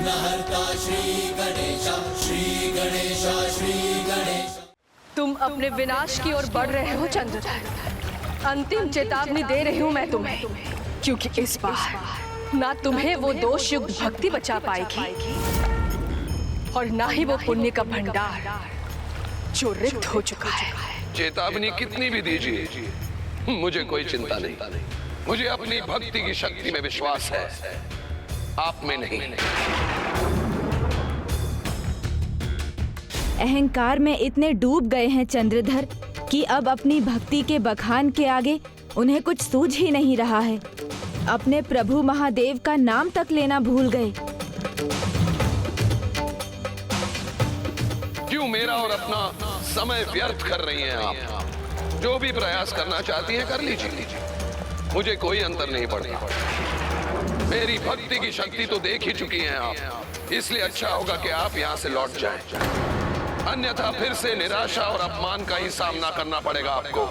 विघ्नहर्ता श्री गणेश, श्री गणेश, श्री गणेश। तुम अपने विनाश की ओर बढ़ रहे हो चंद्रधर। अंतिम चेतावनी दे रही हूँ मैं तुम्हें, क्योंकि इस बार ना तुम्हें वो दोष युक्त भक्ति बचा पाएगी और ना ही वो पुण्य का भंडार जो रिक्त हो चुका है। चेतावनी कितनी भी दीजिए, मुझे कोई चिंता नहीं। मुझे अपनी भक्ति की शक्ति में विश्वास है, आप में नहीं। अहंकार में इतने डूब गए हैं चंद्रधर कि अब अपनी भक्ति के बखान के आगे उन्हें कुछ सूझ ही नहीं रहा है। अपने प्रभु महादेव का नाम तक लेना भूल गए। क्यों मेरा और अपना समय व्यर्थ कर रही हैं आप? जो भी प्रयास करना चाहती हैं कर लीजिए, मुझे कोई अंतर नहीं पड़ता। मेरी भक्ति की शक्ति तो देख ही चुकी हैं आप, इसलिए अच्छा होगा कि आप यहाँ से लौट जाएं। अन्यथा फिर से निराशा और अपमान का ही सामना करना पड़ेगा आपको।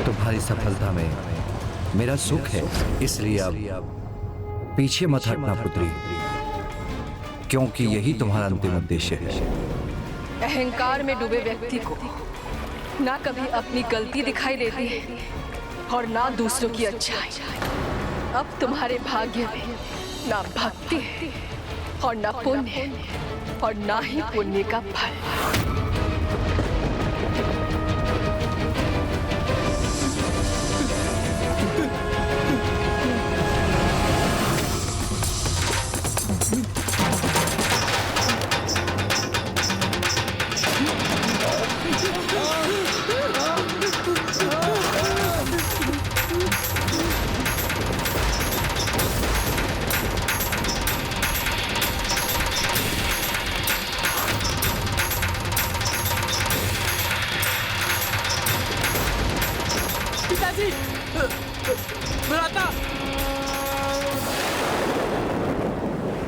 तुम्हारी सफलता में मेरा सुख है, इसलिए अब पीछे मत हटना पुत्री, क्योंकि यही तुम्हारा अंतिम उद्देश्य है। अहंकार में डूबे व्यक्ति को ना कभी अपनी गलती दिखाई देती है और ना दूसरों की अच्छाई। अब तुम्हारे भाग्य में ना भक्ति है और ना पुण्य और ना ही पुण्य का फल।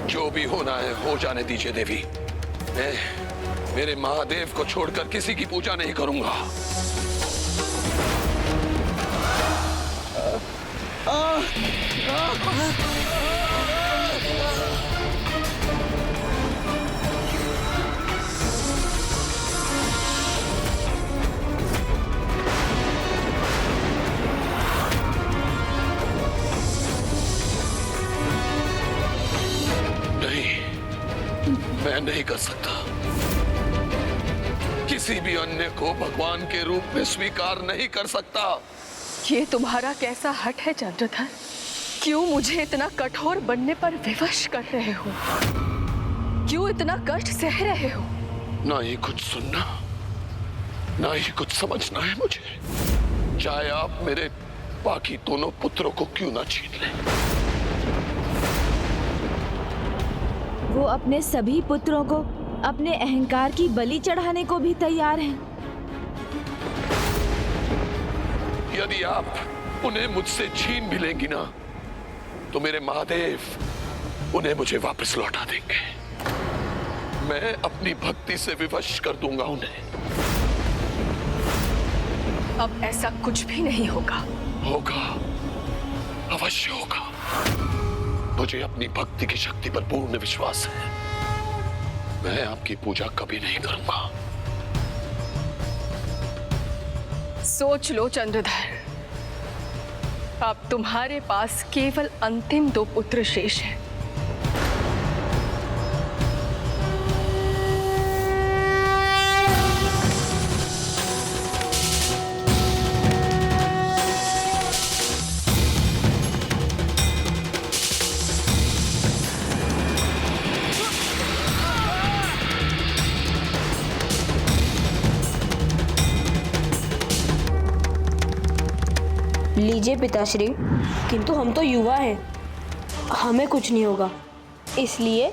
जो भी होना है हो जाने दीजिए देवी। मैं मेरे महादेव को छोड़कर किसी की पूजा नहीं करूंगा। मैं नहीं कर सकता। किसी भी अन्य को भगवान के रूप में स्वीकार नहीं कर सकता। ये तुम्हारा कैसा हट है चंद्रधर? क्यों मुझे इतना कठोर बनने पर विवश कर रहे हो? क्यों इतना कष्ट सह रहे हो? ना ही कुछ सुनना, ना ही कुछ समझना है मुझे। चाहे आप मेरे बाकी दोनों पुत्रों को क्यों ना छीन लें। वो अपने सभी पुत्रों को अपने अहंकार की बलि चढ़ाने को भी तैयार हैं। यदि आप उन्हें मुझसे छीन भी लेंगी ना, तो मेरे महादेव उन्हें मुझे वापस लौटा देंगे। मैं अपनी भक्ति से विवश कर दूंगा उन्हें। अब ऐसा कुछ भी नहीं होगा। होगा, अवश्य होगा। मुझे अपनी भक्ति की शक्ति पर पूर्ण विश्वास है। मैं आपकी पूजा कभी नहीं करूंगा। सोच लो चंद्रधर, अब तुम्हारे पास केवल अंतिम 2 पुत्र शेष हैं। लीजिए पिताश्री, किंतु हम तो युवा हैं, हमें कुछ नहीं होगा, इसलिए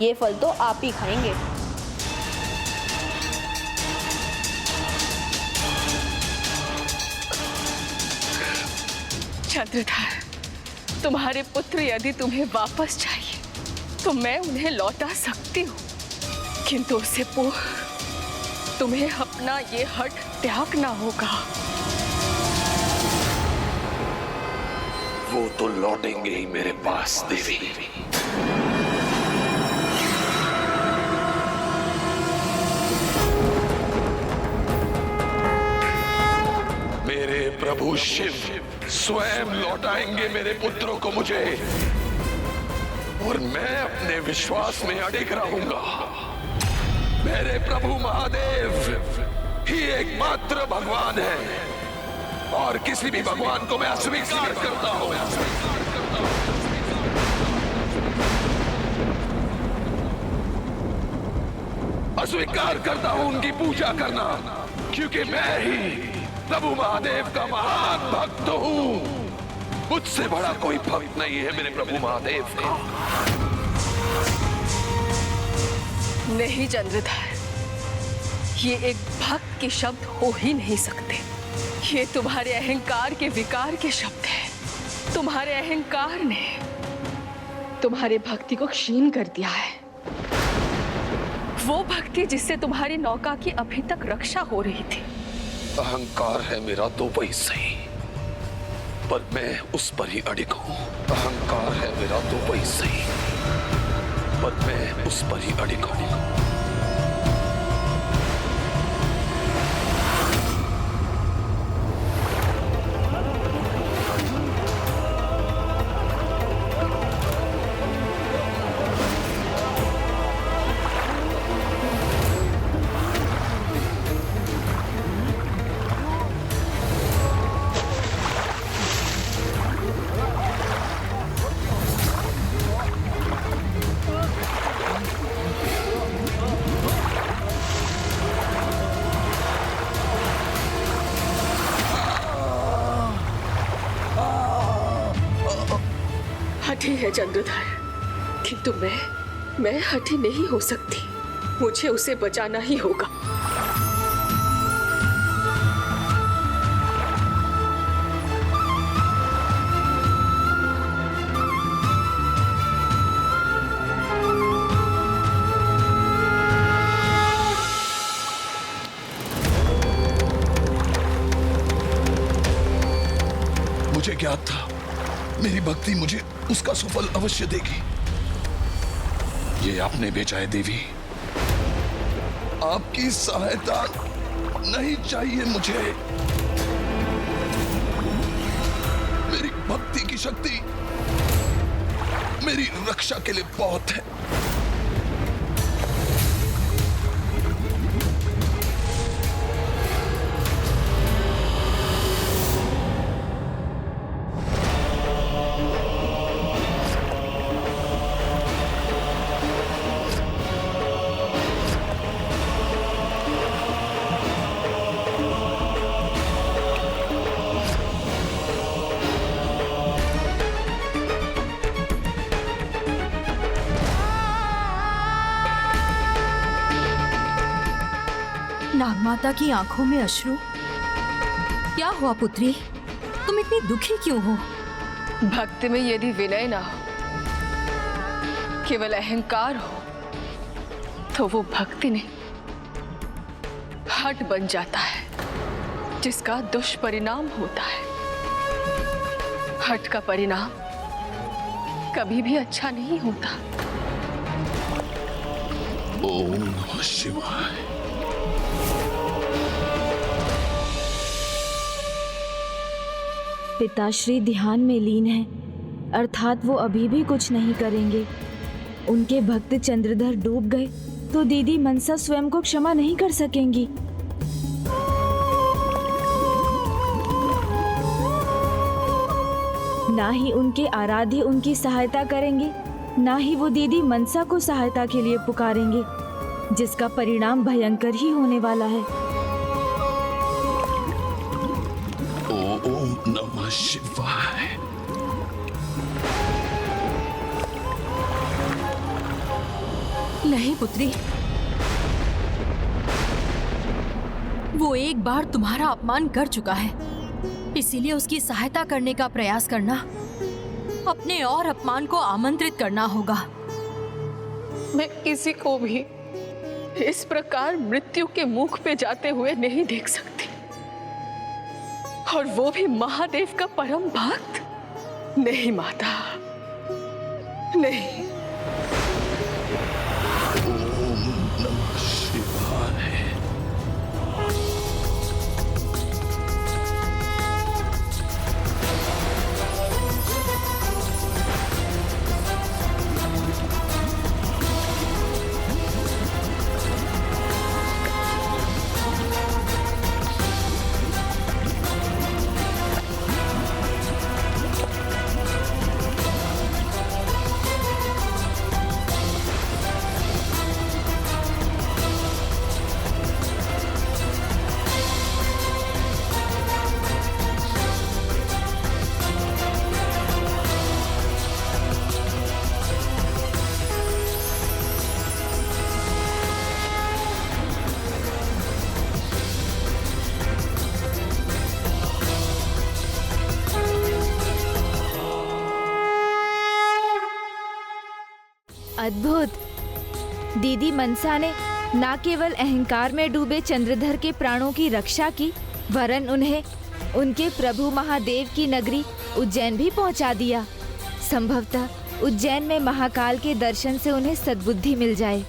ये फल तो आप ही खाएंगे। चंद्रधर, तुम्हारे पुत्र यदि तुम्हें वापस चाहिए तो मैं उन्हें लौटा सकती हूँ, किंतु उससे पूर्व तुम्हें अपना ये हट त्यागना होगा। वो तो लौटेंगे ही मेरे पास देवी। मेरे प्रभु शिव स्वयं लौटाएंगे मेरे पुत्रों को मुझे, और मैं अपने विश्वास में अडिग रहूंगा। मेरे प्रभु महादेव ही एकमात्र भगवान है, और किसी भी भगवान को मैं अस्वीकार करता हूं। अस्वीकार करता हूं उनकी पूजा करना, क्योंकि मैं ही प्रभु महादेव का महान भक्त हूं। मुझसे बड़ा कोई भक्त नहीं है मेरे प्रभु महादेव का। नहीं चंद्रधर, ये एक भक्त के शब्द हो ही नहीं सकते। ये तुम्हारे अहंकार के विकार के शब्द हैं। तुम्हारे अहंकार ने तुम्हारी भक्ति को क्षीण कर दिया है। वो भक्ति जिससे तुम्हारी नौका की अभी तक रक्षा हो रही थी। अहंकार है मेरा तो वही सही, पर मैं उस पर ही अडिग हूं। अहंकार है मेरा तो वही सही, पर मैं उस पर ही अडिग हूं। हठी है चंद्रधर, किंतु मैं हठी नहीं हो सकती। मुझे उसे बचाना ही होगा। मुझे ज्ञात था मेरी भक्ति मुझे उसका सुफल अवश्य देगी। ये आपने भेजा है देवी, आपकी सहायता नहीं चाहिए मुझे। मेरी भक्ति की शक्ति मेरी रक्षा के लिए बहुत है। नागमाता की आंखों में अश्रु। क्या हुआ पुत्री, तुम इतनी दुखी क्यों हो? भक्ति में यदि विनय ना हो, केवल अहंकार हो, तो वो भक्ति नहीं हठ बन जाता है, जिसका दुष्परिणाम होता है। हठ का परिणाम कभी भी अच्छा नहीं होता। ओम नमः शिवाय। पिताश्री ध्यान में लीन है, अर्थात वो अभी भी कुछ नहीं करेंगे। उनके भक्त चंद्रधर डूब गए तो दीदी मनसा स्वयं को क्षमा नहीं कर सकेंगी। ना ही उनके आराध्य उनकी सहायता करेंगे, ना ही वो दीदी मनसा को सहायता के लिए पुकारेंगे, जिसका परिणाम भयंकर ही होने वाला है। ओम नमः शिवाय। नहीं पुत्री, वो एक बार तुम्हारा अपमान कर चुका है, इसीलिए उसकी सहायता करने का प्रयास करना अपने और अपमान को आमंत्रित करना होगा। मैं किसी को भी इस प्रकार मृत्यु के मुख पे जाते हुए नहीं देख सकती, और वो भी महादेव का परम भक्त। नहीं माता, नहीं। अद्भुत। दीदी मनसा ने न केवल अहंकार में डूबे चंद्रधर के प्राणों की रक्षा की, वरन उन्हें उनके प्रभु महादेव की नगरी उज्जैन भी पहुंचा दिया। संभवतः उज्जैन में महाकाल के दर्शन से उन्हें सद्बुद्धि मिल जाए।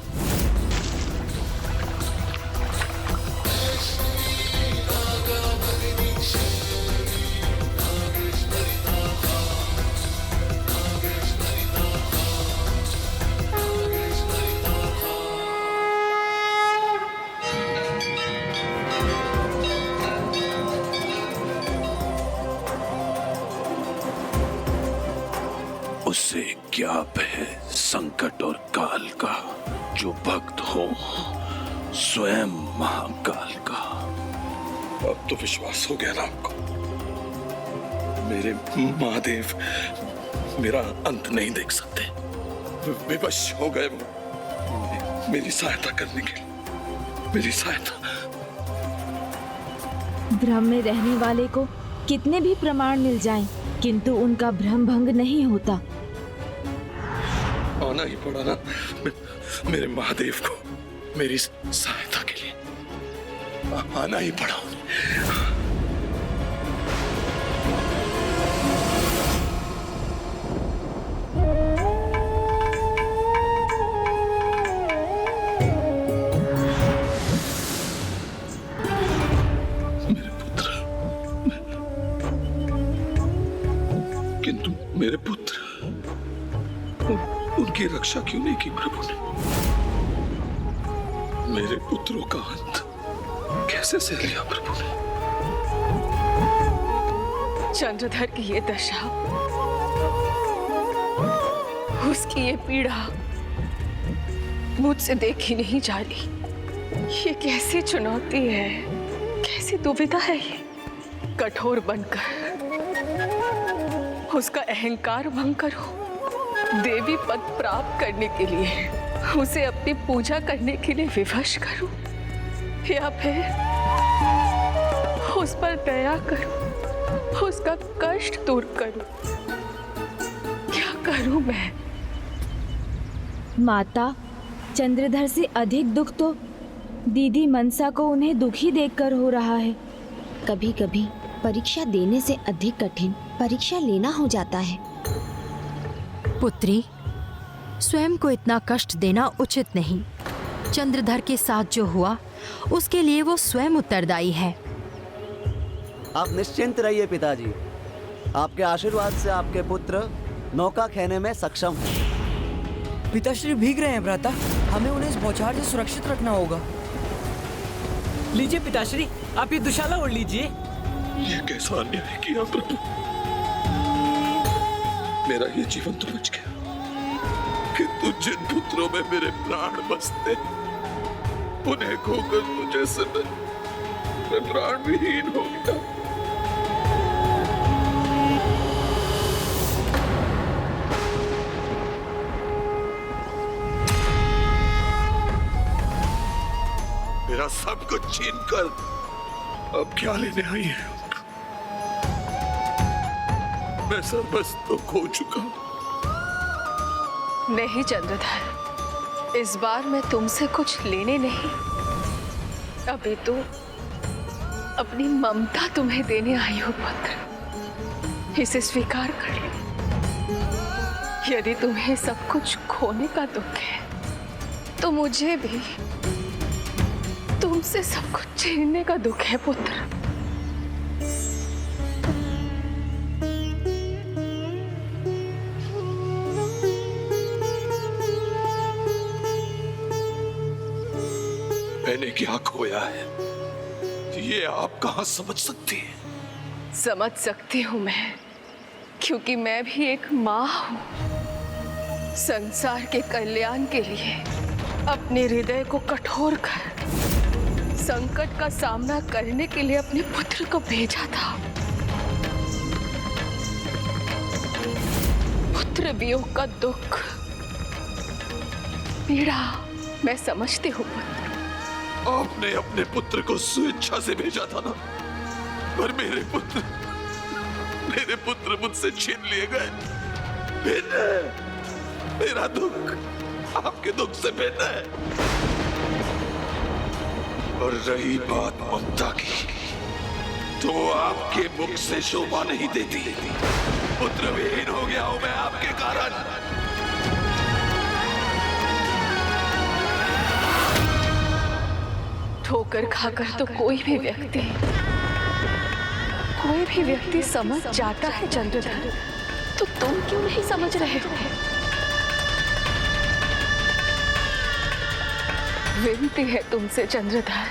उससे क्या भय संकट और काल का, जो भक्त हो स्वयं महाकाल का। अब तो विश्वास हो गया ना आपको? मेरे महादेव मेरा अंत नहीं देख सकते, विवश हो गए वो मेरी सहायता करने के लिए। मेरी सहायता। भ्रम में रहने वाले को कितने भी प्रमाण मिल जाएं, किंतु उनका भ्रम भंग नहीं होता। आना ही पड़ा ना मेरे महादेव को मेरी सहायता के लिए, आना ही पड़ा। मेरे पुत्र, किंतु मेरे पुत्र, उनकी रक्षा क्यों नहीं की प्रभु ने? मेरे पुत्रों का अंत कैसे सह लिया प्रभु ने? चंद्रधर की ये दशा, उसकी ये पीड़ा मुझसे देखी नहीं जा रही। ये कैसी चुनौती है, कैसी दुविधा है ये। कठोर बनकर उसका अहंकार भंग करो, देवी पद प्राप्त करने के लिए उसे अपनी पूजा करने के लिए विवश करूं, या फिर उस पर दया करूं, उसका कष्ट दूर करूं? क्या करूं मैं? माता, चंद्रधर से अधिक दुख तो दीदी मनसा को उन्हें दुखी देखकर हो रहा है। कभी कभी परीक्षा देने से अधिक कठिन परीक्षा लेना हो जाता है। पुत्री, स्वयं को इतना कष्ट देना उचित नहीं। चंद्रधर के साथ जो हुआ उसके लिए वो स्वयं उत्तरदायी है। आप निश्चिंत रहिए पिताजी, आपके आशीर्वाद से आपके पुत्र नौका खेने में सक्षम हैं। पिताश्री भीग रहे हैं भ्राता, हमें उन्हें इस बौछार से सुरक्षित रखना होगा। लीजिए पिताश्री, आप ये दुशाला ओढ़ लीजिए। ये कैसा अन्याय किया प्रभु? मेरा ये जीवन तो बच गया, किंतु जिन पुत्रों में मेरे प्राण बसते, उन्हें खोकर तो जैसे मैं प्राण विहीन हो गया। मेरा सब कुछ छीनकर अब क्या लेने आई है? मैं सर्वस्व तो खो चुका हूं। नहीं चंद्रधर, इस बार मैं तुमसे कुछ लेने नहीं, अभी तो अपनी ममता तुम्हें देने आई हूं पुत्र। इसे स्वीकार कर लो। यदि तुम्हें सब कुछ खोने का दुख है तो मुझे भी तुमसे सब कुछ छीनने का दुख है पुत्र। मैंने क्या खोया है ये आप कहां समझ सकती हैं? समझ सकती हूँ मैं, क्योंकि मैं भी एक माँ हूँ। संसार के कल्याण के लिए अपने हृदय को कठोर कर संकट का सामना करने के लिए अपने पुत्र को भेजा था। पुत्र वियोग का दुख, पीड़ा मैं समझती हूँ पुत्र। आपने अपने पुत्र को स्वेच्छा से भेजा था ना, पर मेरे पुत्र मुझसे छीन लिए गए। भिन्न है मेरा दुख, आपके दुख से भिन्न है। और रही बात ममता की, तो आपके मुख से शोभा नहीं देती। पुत्र विहीन हो गया हूं मैं आपके कारण। ठोकर खाकर तो कोई भी व्यक्ति समझ जाता है चंद्रधर, तो तुम क्यों नहीं समझ रहे हो? विनती है तुमसे चंद्रधर,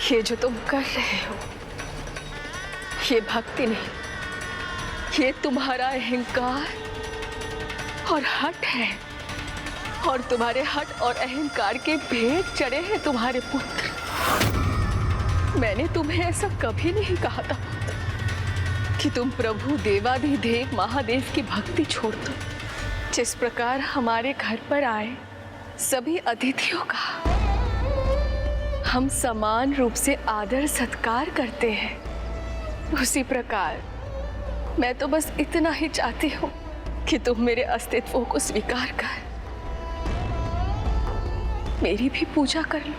ये जो तुम कर रहे हो ये भक्ति नहीं, ये तुम्हारा अहंकार और हठ है। और तुम्हारे हठ और अहंकार के भेद चढ़े हैं तुम्हारे पुत्र। मैंने तुम्हें ऐसा कभी नहीं कहा था कि तुम प्रभु देवाधिदेव महादेव की भक्ति छोड़ दो। जिस प्रकार हमारे घर पर आए सभी अतिथियों का हम समान रूप से आदर सत्कार करते हैं, उसी प्रकार मैं तो बस इतना ही चाहती हूँ कि तुम मेरे अस्तित्व को स्वीकार कर मेरी भी पूजा कर लो।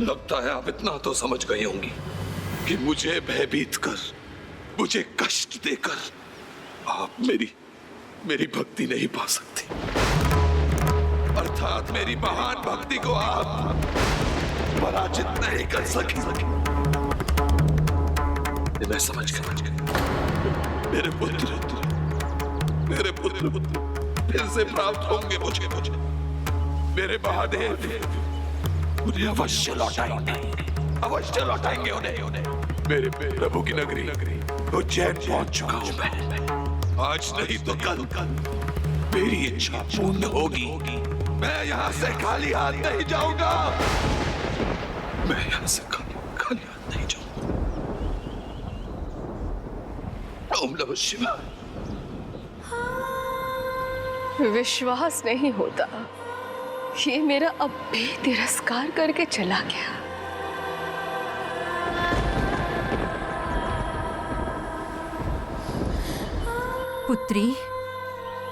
लगता है आप इतना तो समझ गई होंगी कि मुझे भयभीत कर, मुझे कष्ट देकर आप मेरी भक्ति नहीं पा सकती। अर्थात मेरी महान भक्ति को आप पराजित नहीं कर सकी। मैं समझ गया। मेरे पुत्र फिर से प्राप्त होंगे मुझे। मेरे महादेव उन्हें अवश्य लौटाएंगे उन्हें। मेरे प्रभु की नगरी उज्जैन पहुंच चुका हूं मैं। आज नहीं तो कल मेरी इच्छा पूर्ण होगी। मैं यहाँ से खाली हाथ नहीं जाऊंगा। मैं यहाँ से खाली हाथ नहीं जाऊंगा। ओम नमः शिवाय। विश्वास नहीं होता, ये मेरा अब भी तिरस्कार करके चला गया। पुत्री,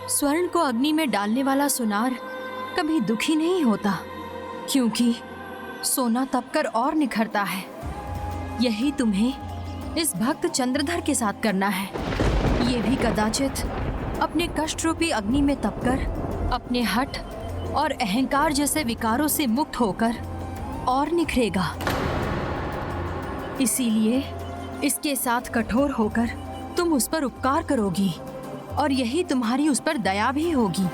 स्वर्ण को अग्नि में डालने वाला सुनार कभी दुखी नहीं होता, क्योंकि सोना तपकर और निखरता है। यही तुम्हें इस भक्त चंद्रधर के साथ करना है। ये भी कदाचित अपने कष्ट रूपी अग्नि में तपकर अपने हठ और अहंकार जैसे विकारों से मुक्त होकर और निखरेगा। इसीलिए इसके साथ कठोर होकर तुम उस पर उपकार करोगी, और यही तुम्हारी उस पर दया भी होगी।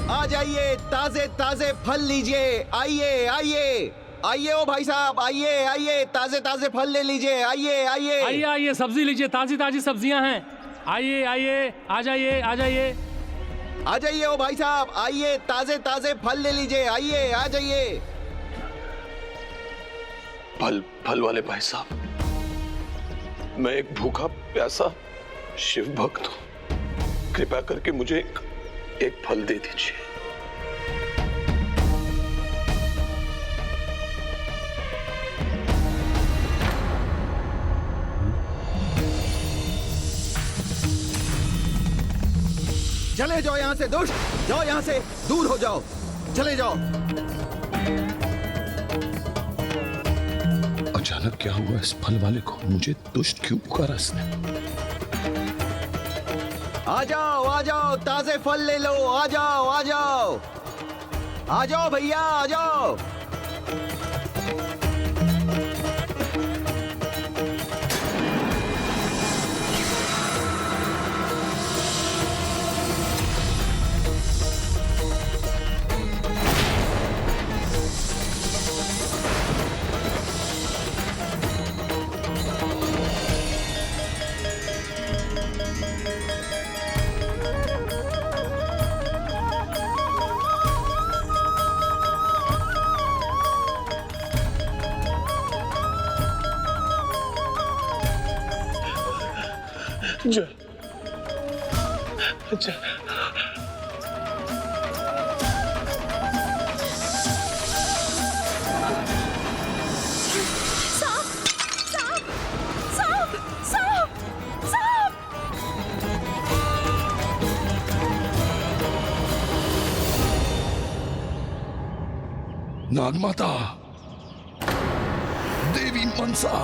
आ जाइए, ताजे ताजे फल लीजिए। आइए आइए आइए, ओ भाई साहब, आइए आइए, ताजे ताजे फल ले लीजिए। आइए आइए आइए आइए, सब्जी लीजिए, ताजी ताजी सब्जियां हैं। आइए आइए, आ जाइए आ जाइए आ जाइए, ओ भाई साहब, आइए, ताजे ताजे फल ले लीजिए। आइए आ जाइए। फल वाले भाई साहब, मैं एक भूखा प्यासा शिव भक्त हूं। कृपया करके मुझे एक फल दे दीजिए। चले जाओ यहाँ से दुष्ट, जाओ यहाँ से, दूर हो जाओ, चले जाओ। अचानक क्या हुआ इस फल वाले को? मुझे दुष्ट क्यों पुकारा इसने? आ जाओ, ताजे फल ले लो, आ जाओ, आ जाओ, आ जाओ भैया, आ जाओ। नागमाता, देवी मनसा,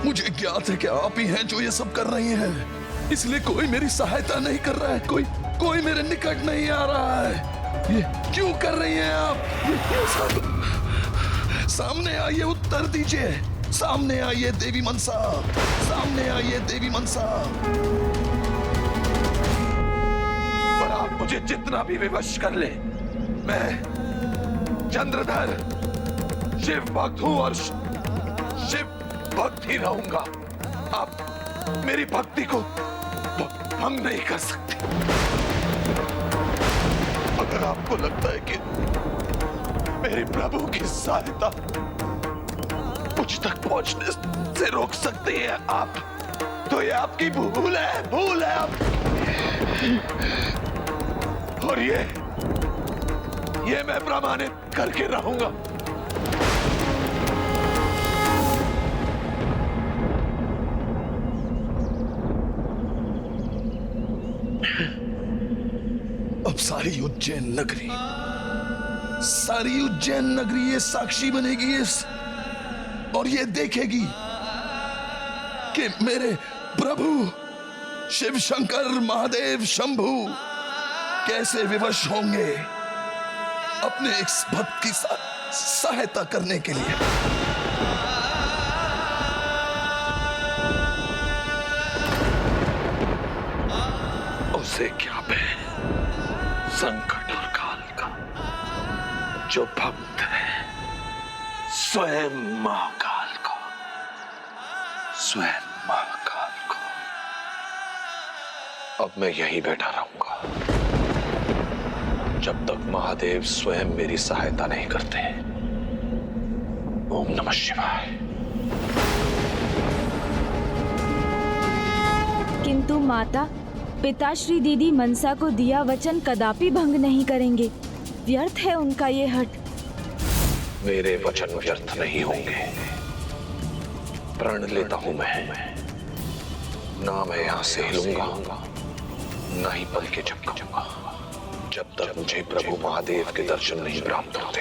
मुझे ज्ञात है कि आप ही हैं जो ये सब कर रही हैं, इसलिए कोई मेरी सहायता नहीं कर रहा है, कोई मेरे निकट नहीं आ रहा है। ये क्यों कर रही हैं आप? ये सब सामने आइए, उत्तर दीजिए। सामने आइए देवी मनसा, सामने आइए देवी मनसा। पर आप मुझे जितना भी विवश कर ले, मैं चंद्रधर शिव भक्त हूं और शिव भक्त ही रहूंगा। आप मेरी भक्ति को भंग नहीं कर सकते। अगर आपको लगता है कि मेरे प्रभु की सहायता मुझ तक पहुंचने से रोक सकती है आप, तो ये आपकी भूल है आप। और ये मैं प्रमाणित करके रहूंगा। अब सारी उज्जैन नगरी ये साक्षी बनेगी इस, और ये देखेगी कि मेरे प्रभु शिव शंकर महादेव शंभू कैसे विवश होंगे अपने इस भक्त की सहायता करने के लिए। उसे क्या भय संकट और काल का, जो भक्त है स्वयं महाकाल को, स्वयं महाकाल को। अब मैं यहीं बैठा रहूंगा जब तक महादेव स्वयं मेरी सहायता नहीं करते। ओम नमः शिवाय। किंतु माता, पिताश्री दीदी मनसा को दिया वचन कदापि भंग नहीं करेंगे। व्यर्थ है उनका ये हठ। मेरे वचन व्यर्थ नहीं होंगे। प्रण लेता हूं मैं, ना मैं यहां से हिलूंगा, ना ही पल के झपकूंगा जब तक मुझे प्रभु महादेव के दर्शन नहीं प्राप्त होते।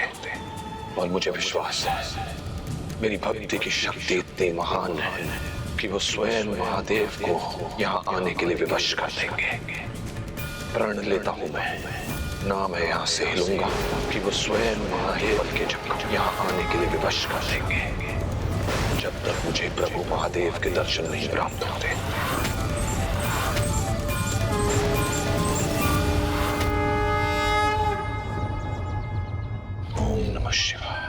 और मुझे विश्वास है मेरी भक्ति की शक्ति इतनी महान है कि वो स्वयं महादेव को यहाँ आने के लिए विवश कर देंगे। प्रण लेता हूँ मैं, ना मैं यहाँ से हिलूंगा कि वो स्वयं महादेव के यहाँ आने के लिए विवश कर देंगे जब तक मुझे प्रभु महादेव के दर्शन नहीं प्राप्त होते। शिवाय,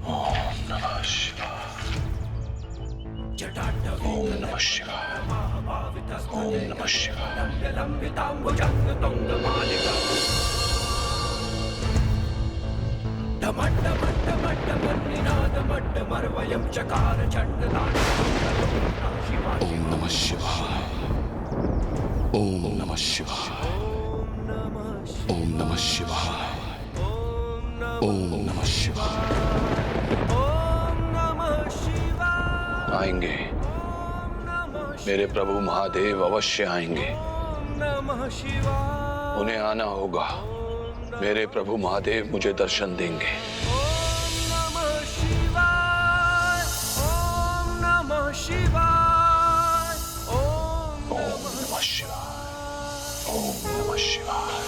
ओम नमः शिवाय, ओम नमः शिवाय, ओम नमः शिवाय। ओम नमः शिवाय, ओम नमः शिवाय, ओम नमः शिवाय, ओम नमः शिवाय। आएंगे मेरे प्रभु महादेव अवश्य आएंगे। उन्हें आना होगा। मेरे प्रभु महादेव मुझे दर्शन देंगे। ओम नमः शिवाय, ओम नमः शिवाय, ओम नमः शिवाय, ओम नमः शिवाय।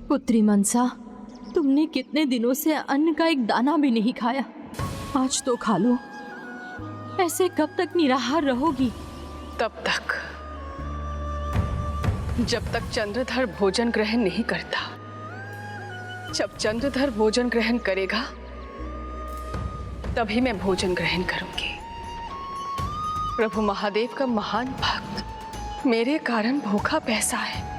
पुत्री मनसा, तुमने कितने दिनों से अन्न का एक दाना भी नहीं खाया, आज तो खा लो। ऐसे कब तक निराहार रहोगी? तब तक जब तक चंद्रधर भोजन ग्रहण नहीं करता। जब चंद्रधर भोजन ग्रहण करेगा तभी मैं भोजन ग्रहण करूंगी। प्रभु महादेव का महान भक्त मेरे कारण भूखा पैसा है,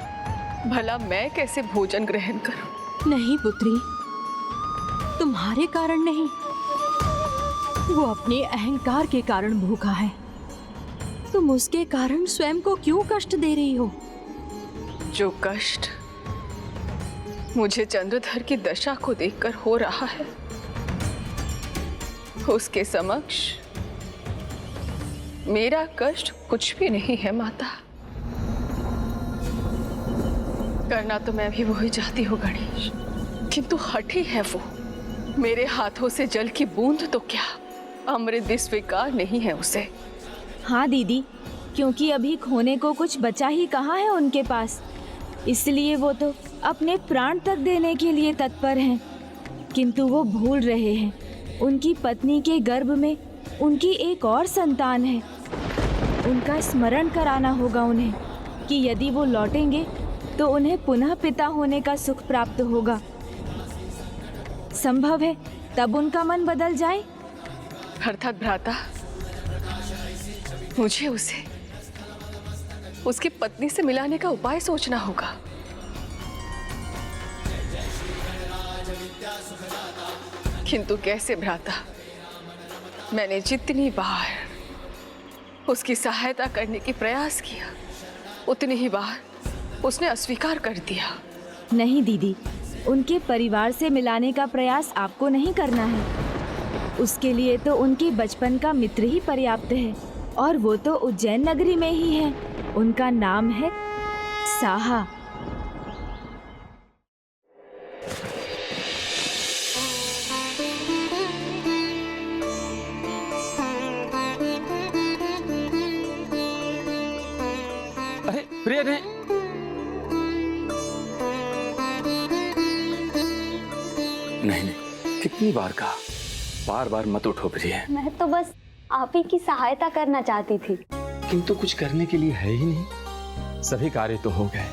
भला मैं कैसे भोजन ग्रहण करूं? नहीं पुत्री, तुम्हारे कारण नहीं, वो अपने अहंकार के कारण भूखा है। तुम उसके कारण स्वयं को क्यों कष्ट दे रही हो? जो कष्ट मुझे चंद्रधर की दशा को देखकर हो रहा है, उसके समक्ष मेरा कष्ट कुछ भी नहीं है माता। करना तो मैं भी वही चाहती हूँ गणेश, किंतु हठी है वो। मेरे हाथों से जल की बूंद तो क्या, अमृत भी स्वीकार नहीं है उसे। हाँ दीदी, क्योंकि अभी खोने को कुछ बचा ही कहाँ है उनके पास, इसलिए वो तो अपने प्राण तक देने के लिए तत्पर हैं। किंतु वो भूल रहे हैं उनकी पत्नी के गर्भ में उनकी एक और संतान है। उनका स्मरण कराना होगा उन्हें कि यदि वो लौटेंगे तो उन्हें पुनः पिता होने का सुख प्राप्त होगा। संभव है तब उनका मन बदल जाए। अर्थात भ्राता, मुझे उसे उसकी पत्नी से मिलाने का उपाय सोचना होगा। किंतु कैसे भ्राता? मैंने जितनी बार उसकी सहायता करने की प्रयास किया, उतनी ही बार उसने अस्वीकार कर दिया। नहीं दीदी, उनके परिवार से मिलाने का प्रयास आपको नहीं करना है। उसके लिए तो उनके बचपन का मित्र ही पर्याप्त है, और वो तो उज्जैन नगरी में ही है। उनका नाम है साहा। अरे प्रिय ने नहीं, कितनी बार कहा, बार बार मत उठो प्रिय। मैं तो बस आप ही की सहायता करना चाहती थी। किंतु कुछ करने के लिए है ही नहीं। सभी कार्य तो हो गए,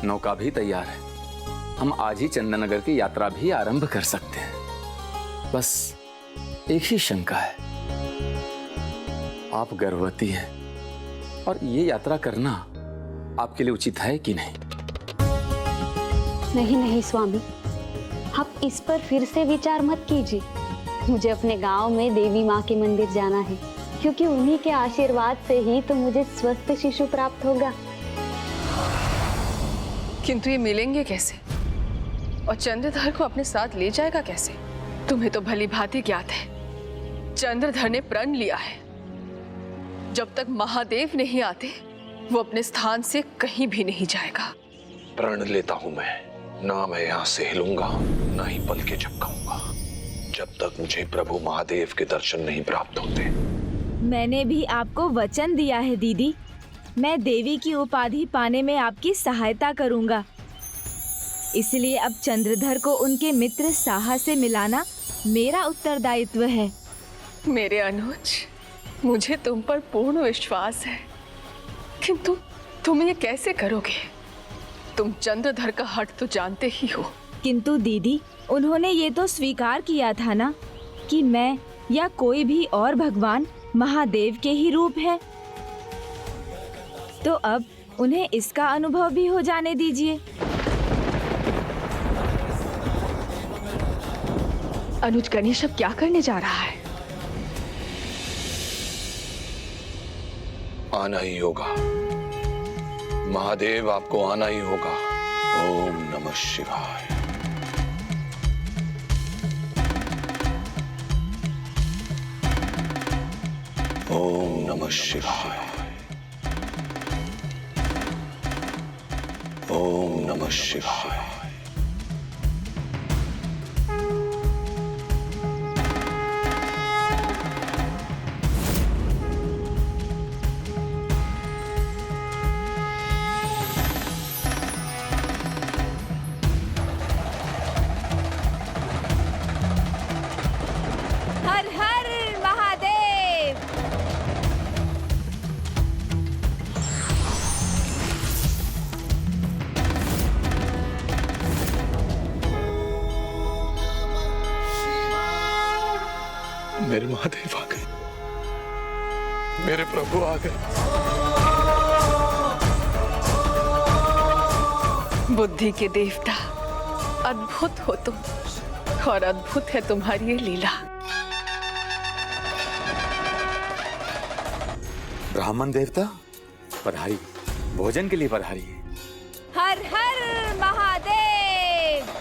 नौका भी तैयार है, हम आज ही चंदननगर की यात्रा भी आरंभ कर सकते हैं। बस एक ही शंका है, आप गर्भवती हैं और ये यात्रा करना आपके लिए उचित है कि नहीं? नहीं नहीं स्वामी, आप इस पर फिर से विचार मत कीजिए। मुझे अपने गांव में देवी माँ के मंदिर जाना है, क्योंकि उन्हीं के आशीर्वाद से ही तो मुझे स्वस्थ शिशु प्राप्त होगा। किंतु ये मिलेंगे कैसे, और चंद्रधर को अपने साथ ले जाएगा कैसे? तुम्हें तो भली भांति ज्ञात है, चंद्रधर ने प्रण लिया है, जब तक महादेव नहीं आते वो अपने स्थान से कहीं भी नहीं जाएगा। प्रण लेता हूं मैं, ना मैं यहाँ से हिलूंगा, ना ही पल के झपकाऊंगा, जब तक मुझे प्रभु महादेव के दर्शन नहीं प्राप्त होते। मैंने भी आपको वचन दिया है दीदी, मैं देवी की उपाधि पाने में आपकी सहायता करूंगा। इसलिए अब चंद्रधर को उनके मित्र साहा से मिलाना मेरा उत्तरदायित्व है। मेरे अनुज, मुझे तुम पर पूर्ण विश्वास है, किंतु तुम ये कैसे करोगे? तुम चंद्रधर का हठ तो जानते ही हो। किंतु दीदी, उन्होंने ये तो स्वीकार किया था ना कि मैं या कोई भी और भगवान महादेव के ही रूप है, तो अब उन्हें इसका अनुभव भी हो जाने दीजिए। अनुज, गणेश अब क्या करने जा रहा है? आना ही होगा महादेव, आपको आना ही होगा। ओम नमः शिवाय। ओम नमः शिवाय। ओम नमः शिवाय। हर हर महादेव। मेरे महादेव आ गए, मेरे प्रभु आ गए। बुद्धि के देवता, अद्भुत हो तुम और अद्भुत है तुम्हारी ये लीला। ब्राह्मण देवता पधारी, भोजन के लिए पधारी। हर हर महादेव।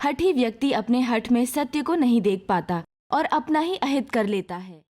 हठी व्यक्ति अपने हठ में सत्य को नहीं देख पाता और अपना ही अहित कर लेता है।